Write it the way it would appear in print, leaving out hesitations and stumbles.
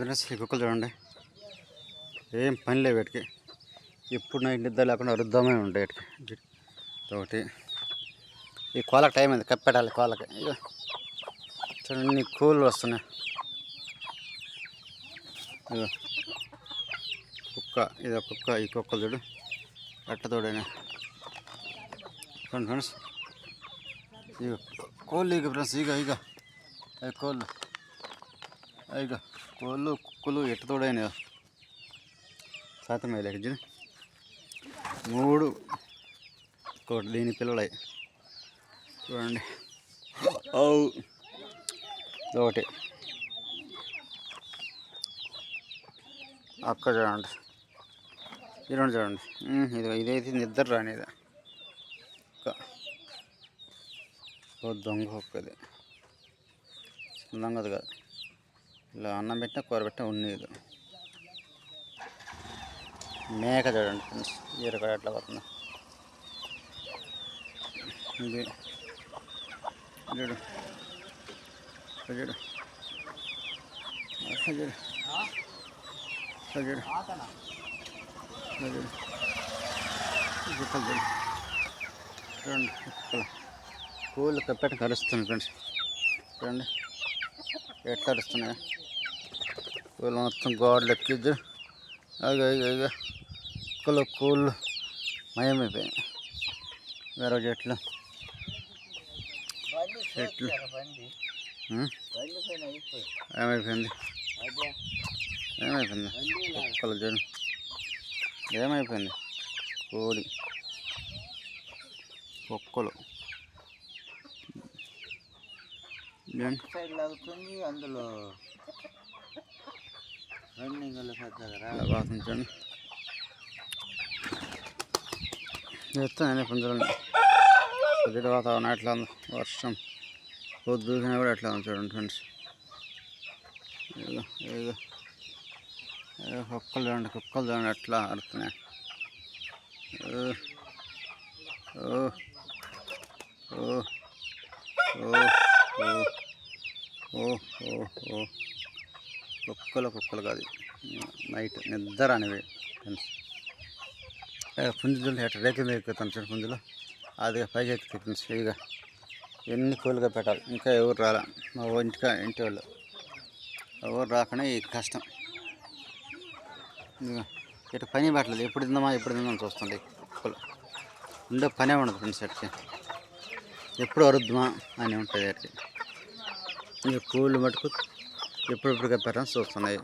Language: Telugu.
ఫ్రెండ్స్ ఈ కుక్కలు చూడండి, ఏం పని లేవు వీటికి. ఇప్పుడు నైట్ నిద్ర లేకుండా అరుద్దామే ఉంటాయి వీటికి. ఒకటి ఈ కోళ్ళకి టైం అయింది, కప్పెట్టాలి కోళ్ళకి. ఇక చూడండి కోళ్ళు వస్తున్నాయి. ఇక కుక్క, ఇదో కుక్క. ఈ కుక్కలు చూడు ఎట్ట తోడైనా. చూడండి ఫ్రెండ్స్, ఇక కోళ్ళు. ఇక ఫ్రెండ్స్ ఇక అవి కోళ్ళు. ఇక కోళ్ళు కుక్కలు ఎట్ట తోడైనా శాతం వేయలేక 3 కోటి దీని పిల్లలు చూడండి. ఒకటి అక్క చూడండి, ఈ రెండు చూడండి. ఇదైతే నిద్ర రానిది దొంగ ఒక్కది, దొంగది కాదు. ఇలా అన్నం పెట్టినా కూర పెట్టినా ఉన్నది. మేక చూడండి ఫ్రెండ్స్, ఈరకాడ ఎట్లా పడుతుంది. ఇది చూడు చూడు చూడు చూడు కుక్కలు చూడు. చూడండి కుక్కలు, కోళ్ళు కప్పెట్ట కరుస్తున్నాయి ఫ్రెండ్స్. చూడండి ఎట్లా అరుస్తున్నాయి కోళ్ళు. మొత్తం గోడలు ఎక్కిద్దు. ఇక కోళ్ళు మయమైపోయాయి. వేరే చెట్లు ఏమైపోయింది కుక్కలు చూడు ఏమైపోయింది. కోడి కుక్కలు అందులో చూడండి. చెప్తాను పుంజులని కొద్దిగా వాతావరణం ఎట్లా ఉంది, వర్షం పొద్దున కూడా ఎట్లా ఉంది చూడండి ఫ్రెండ్స్. కుక్కలు చూడండి ఎట్లా అరుతున్నాయి. కుక్కలు కాదు, నైట్ నిద్ర అనేవి ఫ్రెండ్స్. పుంజులు ఎట్లా రేఖ మీద ఎక్కుతాను చూడండి. పుంజులు అది పైకి ఎక్కుతాయి ఫ్రెండ్స్. ఇక ఎన్ని కోళ్ళుగా పెట్టాలి. ఇంకా ఎవరు రాలా మా ఇంటి వాళ్ళు ఎవరు రాకనే ఈ కష్టం. ఇటు పని పెట్టలేదు, ఎప్పుడు తిందామని చూస్తుంది. కుక్కలు ఉండే పనే ఉండదు ఫ్రెండ్స్. అట్కి ఎప్పుడు అరుద్దామా అని ఉంటుంది. అట్కి ఇక కోళ్ళు మటుకు ఎప్పుడెప్పుడు కప్పారని చూస్తున్నాయి.